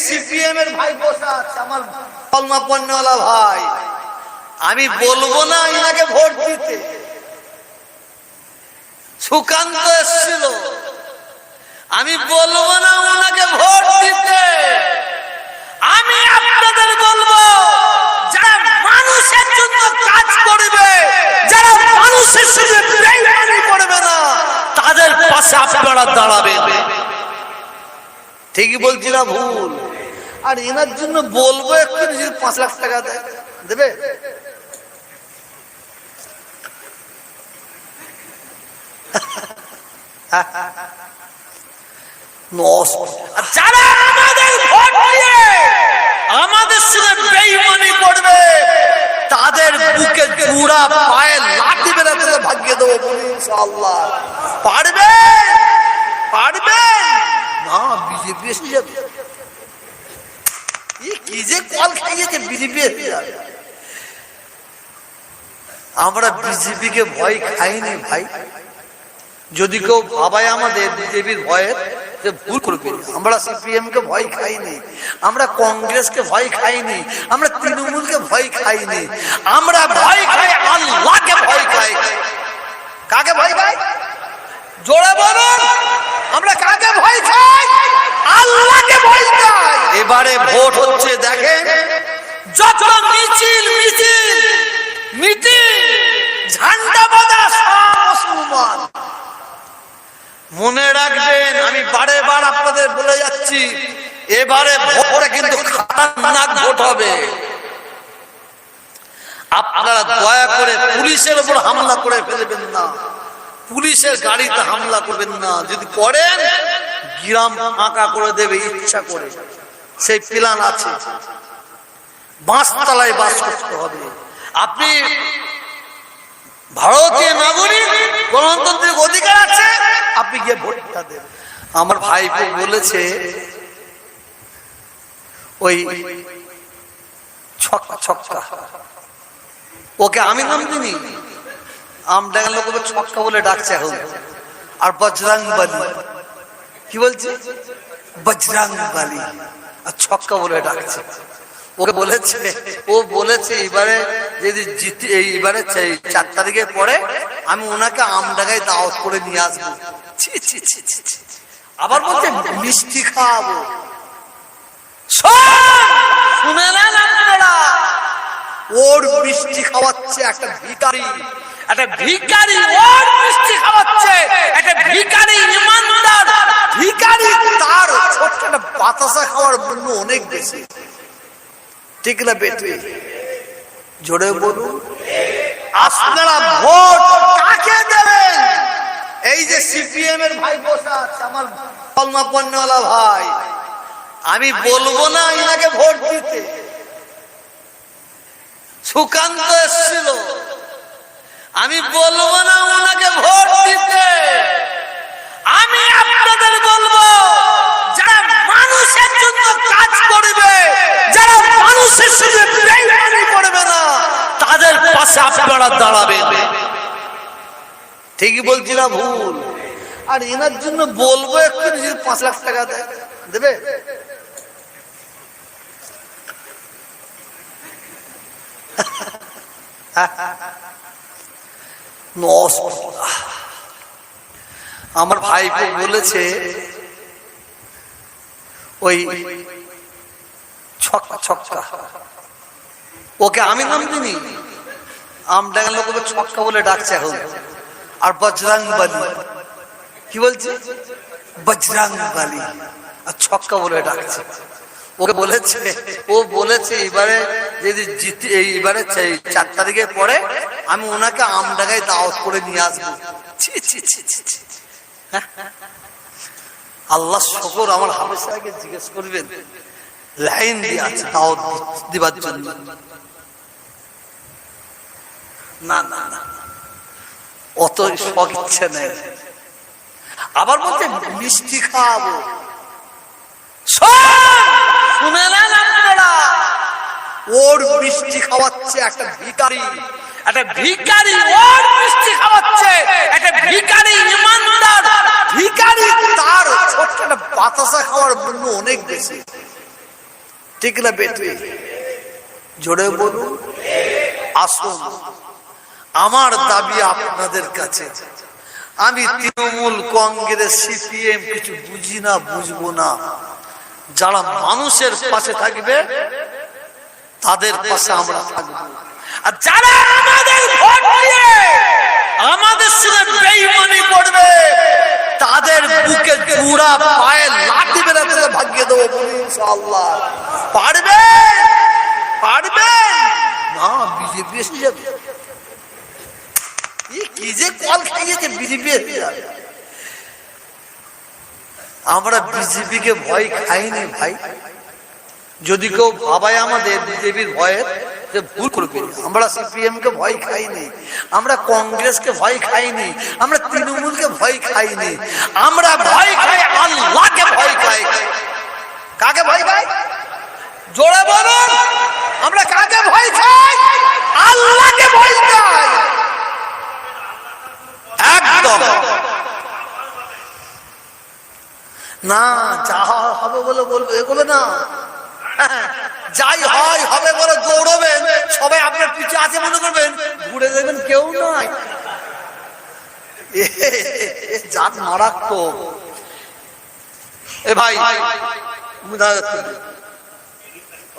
CPM এর ভাই বসা আছে, আমার কলমা পণ্যওয়ালা ভাই, আমি বলবো না ইনাকে ভোট দিতে। সুকান্ত এসেছিল, আমি বলবো না ওনাকে ভোট দিতে। আমি আপনাদের বলবো, যারা মানুষের জন্য কাজ করবে, যারা মানুষের সাথে বেইমানি করবে না, তাদের পাশে আপনারা দাঁড়াবেন। ঠিকই বলছি না ভুল? আর এনার জন্য বলবো একটু 5 লাখ টাকা দেবে। যারা আমাদের ভোট দিয়ে আমাদের সঙ্গে বেঈমানি করবে, তাদের বুকে জুড়া পায়ে লাঠি বেরাতে ভাগিয়ে দেবো ইনশাআল্লাহ। পারবে পারবে না? বিজেপি এসে যাবে। কি যে কল খাইয়েছে বিজেপি এসে যাবে। আমরা বিজেপি কে ভয় খাইনি ভাই। যদি কেউ ভাবায় আমাদের বিজেপির ভয়ে, ভুল করবে। আমরা সিপিএম কে ভয় খাইনি, আমরা কংগ্রেসকে ভয় খাইনি, আমরা তৃণমূলকে ভয় খাইনি। আমরা ভয় খাই আল্লাহকে ভয় খাই। কাকে ভয় খাই? জোরে বলুন, আমরা কাকে ভয় খাই? আল্লাহকে ভয় খাই। এবারে ভোট হচ্ছে, দেখেন যত মিছিল মিছিল মিটিং ঝান্ডা বাঁধা সব মুসলমান। মনে রাখবেন, আমি বারে বার আপনাদের বলে যাচ্ছি, এবারে ভোটে কিন্তু খতরনাক ভোট হবে। আপনারা দয়া করে পুলিশের উপর হামলা করে ফেলবেন না, পুলিশের গাড়িতে হামলা করবেন না। যদি করেন, গ্রাম ফাঁকা করে দেবে ইচ্ছা করে। সেই প্ল্যান আছে। বাঁশতলায় বাস করতে হবে। আপনি ভারতীয় নাগরিক, গণতান্ত্রিক অধিকার আছে, আপনি গিয়ে ভোটটা দেন। আমার ভাইপো বলেছে ওই ছক্কা ছক্কা, ওকে আমি নাম দিনি, আমডাঙ্গার লোক ওকে ছক্কা বলে ডাকছে এখন। আর বজরংবলী, কি বলছে? বজরংবলী, আর ছক্কা বলে ডাকছে। ওকে বলেছে, ও বলেছে এবারে যদি জিতে, এইবারে 4 তারিখের পরে আমি ওনাকে আমডাঙ্গায় দাওয়াত করে নিয়ে আসবো। আবার বলছে মিষ্টি খাওয়াবো। শুনে নেন আপনারা, ওর মিষ্টি খাওয়াচ্ছে একটা ভিখারি, একটা ভিখারি ওর মিষ্টি খাওয়াচ্ছে একটা ভিখারি, ইমানদার ভিখারি। তার ছোট্ট একটা বাতাসা খাওয়ার জন্য অনেক বেশি। ঠিক না বেটি? জোরে বলুন, আপনারা ভোট কাকে দেবেন? এই যে সিপিএম এর ভাই বসা আছে, আমার কলমা পণ্যওয়ালা ভাই, আমি বলবো না ইনাকে ভোট দিতে। সুকান্ত এসেছিল, আমি বলবো না ওনাকে ভোট দিতে। আমি আপনাদের বলবো, যারা মানুষের জন্য কাজ করবে, যারা মানুষের সাথে বেইমানি করবে না, তাদের পাশে আপনারা দাঁড়াবেন। ঠিকই বলছি না ভুল? আর এনার জন্য বলবো একটু 5 লাখ টাকা দেবে। আমার ভাইপো বলেছে ওই ছক্কা ছক্কা, ওকে আমি নাম দিনি, আমডাঙ্গার লোক ওকে ছক্কা বলে ডাকছে এখন। আর বজরংবলী, কি বলছে? বজরংবলী, আর ছক্কা বলে ডাকছে। ওকে বলেছে, ও বলেছে এবারে যদি জিতে, এইবারে 4 তারিখের পরে আমি ওনাকে আমডাঙ্গায় দাওয়াত করে নিয়ে আসবো। আল্লাহ শুকর, আমার হাফেজ সাহেবকে জিজ্ঞেস করবেন, লাইন দিয়ে আছে দাওয়াত দিবার জন্য। না না না, অত শখ ইচ্ছে নেই। আবার বলছে মিষ্টি খাওয়াবো। শুনে নেন আপনারা, ওর মিষ্টি খাওয়াচ্ছে একটা ভিখারি, একটা ভিখারি ওর মিষ্টি খাওয়াচ্ছে একটা ভিখারি, ইমানদার ভিখারি। তার ছোট্ট একটা বাতাসা খাওয়ার জন্য অনেক বেশি। ঠিক না বেটে? জোরে বলুন। আসুন, আমার দাবি আপনাদের কাছে, আমি তৃণমূল, কংগ্রেস, সিপিএম কিছু বুঝি না, বুঝবো না। যারা মানুষের পাশে থাকবে তাদের পাশে আমরা থাকবো, আর যারা আমাদের ভোট দিয়ে আমাদের সঙ্গে বেঈমানি করবে তাদের বুকে জুড়া, পায়ে লাঠি বেড়াতে ভাগিয়ে দেবো ইনশাআল্লাহ। পারবে? পারবে না? বিজেপি এসে যাবে। কি যে কল খাইয়েছে বিজেপি এসে যাবে। আমরা বিজেপি কে ভয় খাইনি ভাই। যদি কেউ ভাবায় আমাদের বিজেপির ভয়ে, ভুল করবে। আমরা সিপিএম কে ভয় খাইনি, আমরা কংগ্রেসকে ভয় খাইনি, আমরা তৃণমূলকে ভয় খাইনি। আমরা ভয় খাই আল্লাহকে ভয় খাই। কাকে ভয় খাই? জোরে বলুন। আমরা কাকে ভয় খাই? আল্লাহকে ভয় খাই। একদম না। যা হবে বলে বলবো, এগুলো না। যাই হয় হবে বলে দৌড়বেন, সবাই আপনার পিছু আছে মনে করবেন, ঘুরে দেবেন কেউ নয়। জাত মারাত্মক। এ ভাই,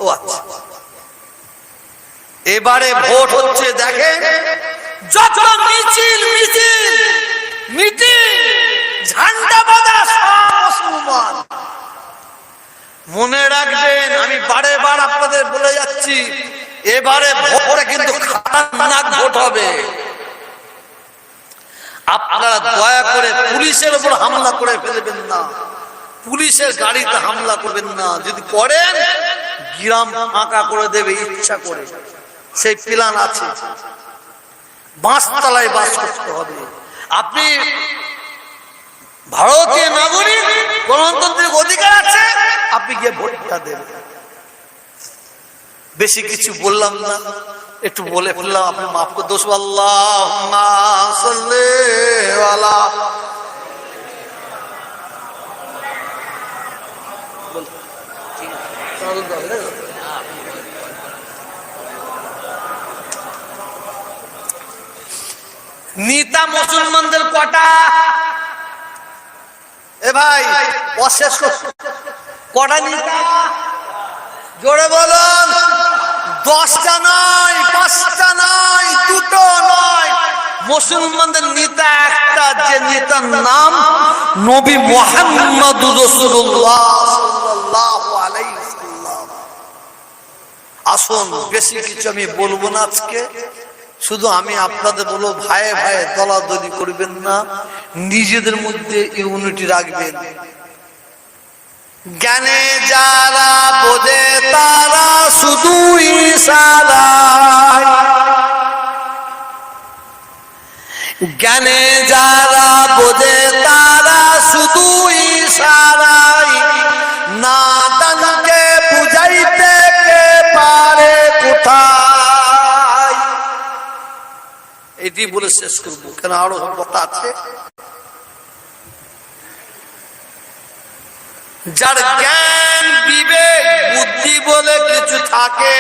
ও আচ্ছা, এবারে ভোট হচ্ছে দেখেন, যত মিছিল মিছিল মিটিং ঝান্ডা বাঁধা সব মুসলমান। মনে রাখবেন, আমি বারে বার আপনাদের বলে যাচ্ছি, এবারে ভোটে কিন্তু খতরনাক ভোট হবে। আপনারা দয়া করে পুলিশের উপর হামলা করে ফেলবেন না, পুলিশের গাড়িতে হামলা করবেন না। যদি করেন গ্রাম ফাঁকা করে দেবে ইচ্ছা করে, সেই প্ল্যান আছে। বাঁশতলায় বাস করতে হবে। আপনি ভারতীয় নাগরিক, গণতান্ত্রিক অধিকার আছে, আপনি গিয়ে ভোটটা দেবেন। বেশি কিছু বললাম না, একটু বলে ফেললাম, আপনি মাফ করে দোষ। আল্লাহুম্মা সাল্লি আলা নেতা মুসলমানদের কটা? এ ভাই অশেষ কটা নেতা? জোরে বলুন। 10টা নয়, 5টা নয়, 2টো নয়। মুসলমানদের নেতা একটা, যে নেতার নাম নবী মুহাম্মদ রাসূলুল্লাহ সাল্লাল্লাহু আলাইহি ওয়াসাল্লাম। আসুন, বেশি কিছু আমি বলবো না আজকে। শুধু আমি আপনাদের বলবো, ভাইয়ে ভাইয়ে দলাদলি করবেন না, নিজেদের মধ্যে ইউনিটি রাখবেন। জ্ঞানে যারা বোঝে তারা শুধু ইশারায়, জ্ঞানে যারা বোঝে তারা শুধু ইশারায়, নাদানকে বুঝাইতে কে পারে কোথায়। এটি বলে শেষ করবো, কেন আরো কথা আছে। যার জ্ঞান বিবেক বুদ্ধি বলে কিছু থাকে,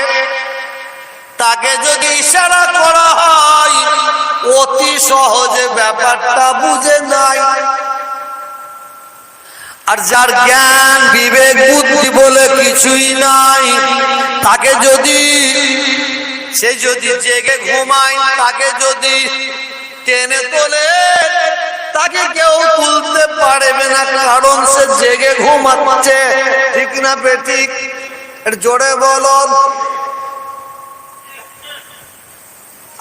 তাকে যদি ইশারা করা হয় অতি সহজে ব্যাপারটা বুঝে নাই। আর যার জ্ঞান বিবেক বুদ্ধি বলে কিছুই নাই, তাকে যদি সে যদি জেগে ঘুমায়, তাকে যদি টেনে তোলে, তাকে কেউ তুলতে পারবে না, কারণ সে জেগে ঘুমাচ্ছে। ঠিক না বেঠিক? জোরে বলুন।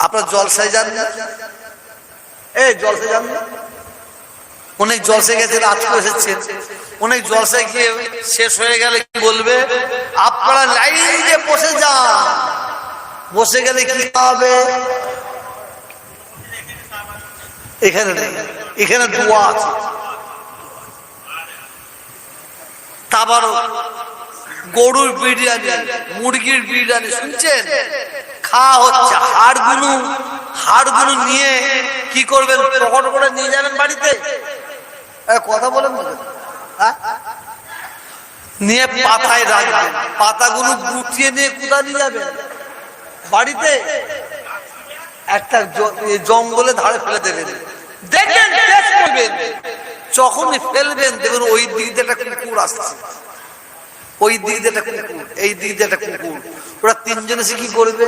আপনার জলসায় যান না? এই জলসায় যান না? অনেক জলসে গেছে, আজকে এসেছেন, অনেক জলসায় গিয়ে শেষ হয়ে গেলে কি বলবে? আপনারা লাইনে বসে যান। বসে গেলে কি হবে? এখানে নেই, এখানে দোয়া আছে। তারপর গরুর বিরিয়ানি, মুরগির বিরিয়ানি শুনছেন? খাওয়া হচ্ছে। হাড়গুলো নিয়ে কি করবেন? পকেট করে নিয়ে যাবেন বাড়িতে? কথা বলেন, নিয়ে পাতায় রাখবেন, পাতাগুলো গুটিয়ে নিয়ে কোথায় নিয়ে যাবেন? বাড়িতে একটা জঙ্গলে ধারে ফেলে দেবেন। দেখবেন যখনই ফেলবেন দেখবেন ওই দিক দিয়ে একটা কুকুর আসছে, ওই দিক দিয়ে একটা কুকুর, এই দিক দিয়ে একটা কুকুর। ওরা তিনজনে সে কি করবে?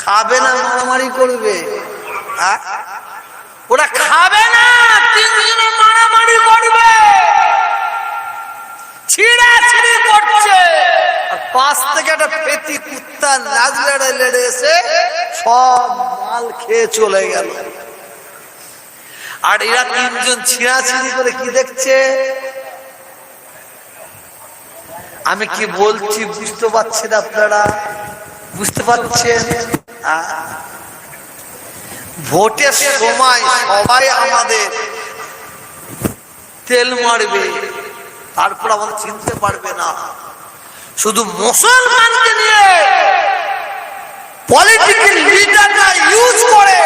খাবে না মারামারি করবে? ওরা খাবে না, তিনজনে মারামারি করবে, ছিঁড়াছিঁড়ি করছে। পাশ থেকে একটা পেটি কুত্তা লাজ লেড়ে লেড়ে এসে সব মাল খেয়ে চলে গেল। আর এরা তিনজন ছিঁড়াছিঁড়ি করে কি দেখছে? আমি কি বলছি বুঝতে পারছেন আপনারা? বুঝতে পারছেন? ভোটের সময় সবাই আমাদের তেল মারবে, তারপর আমাদের চিনতে পারবে না। শুধু মুসলমানকে নিয়ে পলিটিক্যাল লিডাররা ইউজ করে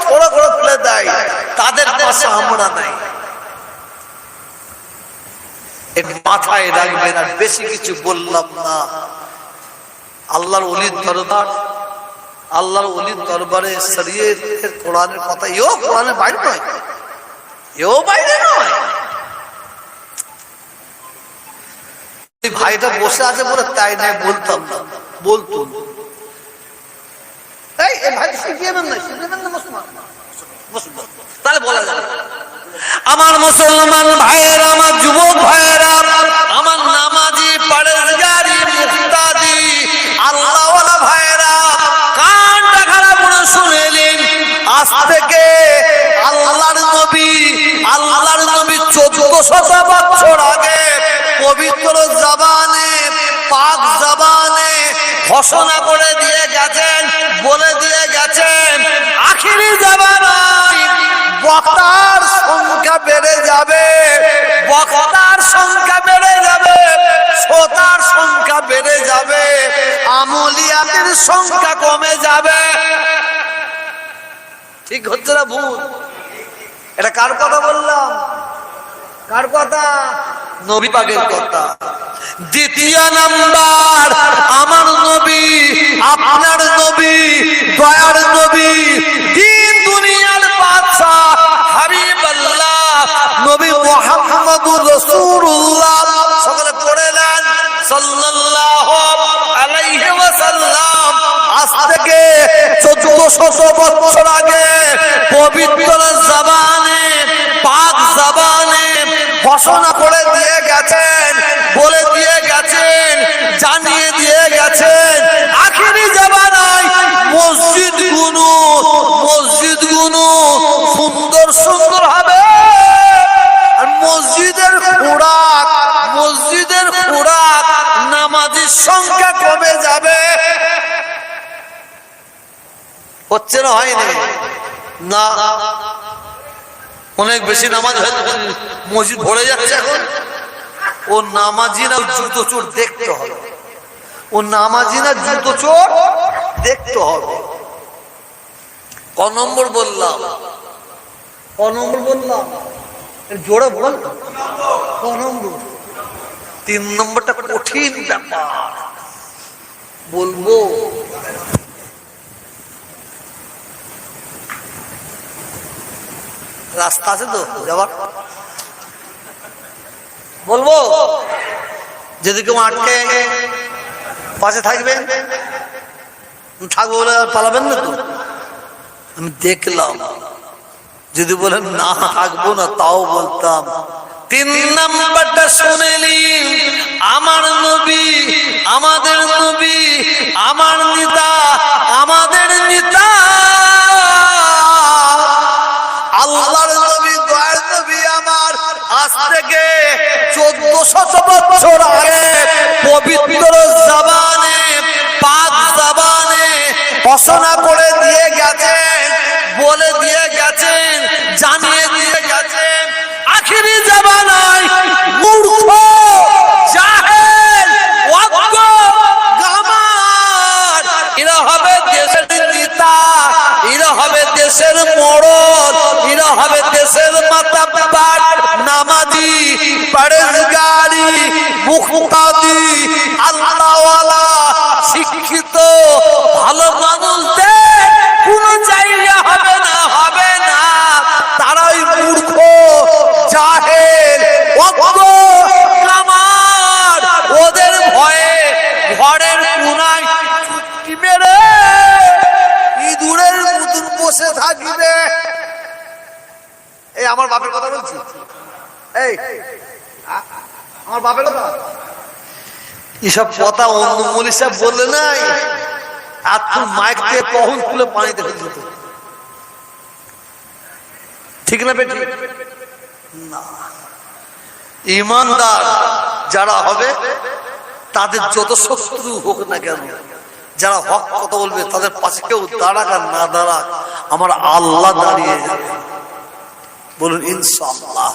থোড়া করে ফেলে দেয়, তাদের পাশে আমরা নাই। মাথায় রাখবেন। আর বেশি কিছু বললাম না। আল্লাহর ওলির দরবার, আল্লাহর ওলির দরবারে শরীয়তের কোরআনের কথা, এও কোরআনের বাইরে নয়, এও বাইরে নয়। ভাইটা বসে আছে বলে তাই নাই বলতাম না, বলতুম এই ভাই শিখিয়েবেন না, শিখিয়েবেন না মুসলমান, তাহলে বলা যাবে। আমার মুসলমান ভাইয়েরা, আমার যুবক ভাইয়েরা, আমার নামাজি পরেজগারি মুক্তাদি আল্লাহওয়ালা ভাইয়েরা, কানটা খারাপ করে শুনেলেন। আজ থেকে আল্লাহর নবী 1400 বছর আগে পবিত্র জবানে, পাক জবানে ঘোষণা করে দিয়ে গেছেন, বলে দিয়ে গেছেন, আখিরি জামানায় বক্তার সংখ্যা বেড়ে যাবে, বক্তার সংখ্যা বেড়ে যাবে, শ্রোতার সংখ্যা বেড়ে যাবে, আমলিয়াতের সংখ্যা কমে যাবে। ঠিক হচ্ছে না ভুল? এটা কার কথা বললাম? কার কথা? নবী পাকের কথা। দ্বিতীয় নাম্বার, আমার নবী, আপনার নবী, দয়ার নবী, দিন দুনিয়ার বাদশা হাবিবাল্লাহ নবী মুহাম্মদুর রাসূলুল্লাহ, সকলে পড়ে নেন সাল্লাল্লাহু আলাইহি ওয়াসাল্লাম। আজ থেকে 1400 বছর আগে পবিত্র জবানে, পাক জবানে ঘোষণা করে দিয়ে গেছেন, বলে দিয়ে গেছেন, জানিয়ে দিয়ে গেছেন, আখিরি জামানায় মসজিদগুলো সুন্দর সুন্দর হবে। আর মসজিদের খোরাক নামাজির সংখ্যা কমে যাবে। হচ্ছে না? হয়নি না? অনেক বেশি নামাজ মসজিদ ভরে যাচ্ছে এখন। ও নামাজি না জুতো চোর দেখতে হবে, ও নামাজি না জুতো চোর দেখতে হবে। ক নম্বর বললাম? ক নম্বর বললাম? জোরে বল। ক নম্বর? 3 নম্বরটা কঠিন ব্যাপার, বলবো। রাস্তা আছে তো যাবার? বলবো? যদি কেউ আটকে পাশে থাকবেন, থাকবো বলে পালাবেন না তো? আমি দেখলাম, যদি বলেন না থাকবো না তাও বলতাম। 3 নাম্বারটা শুনেলি, আমার নবী, আমাদের নবী, আমার নেতা, আমাদের নেতা, আল্লাহর নবী, দয়ার নবী আমার। আজ থেকে 1400 বছর আগে পবিত্র জবানে, পাক জবানে ঘোষণা করে দিয়ে গেছেন, বলে দিয়ে গেছেন, জানিয়ে দিয়ে গেছেন, আখিরি জামানায় মূর্খ, জাহেল, অজ্ঞ, গামার এরা হবে দেশের নেতা, এরা হবে দেশের মোড়ল, এরা হবে দেশের মাতাব্বার, নামাজি, পরেজগারি, মুক্তাদি আল্লাহওয়ালা শিক্ষিত ভালো মানুষদের কোন জায়গা হবে না, হবে না। তারাই মূর্খ, জাহেল, অজ্ঞ, কামার। ওদের ভয়ে ঘরের কোনায় চুটকি মেরে ইঁদুরের মতন বসে থাকবে। এই আমার বাপের কথা বলছি, এই আমার বাপের কথা। এসব কথা অন্য মলি সাহেব বললে নাই, আর তুই মাইক দিয়ে কখন খুলে পানিতে ফেলে দিত, ঠিক না বেটি? না, ইমানদার যারা হবে তাদের যত শত্রু হোক না কেন, যারা হক কথা বলবে তাদের পাশে কেউ দাঁড়াক আর না দাঁড়াক, আমার আল্লাহ দাঁড়িয়ে যাবে। বলুন ইনশাআল্লাহ।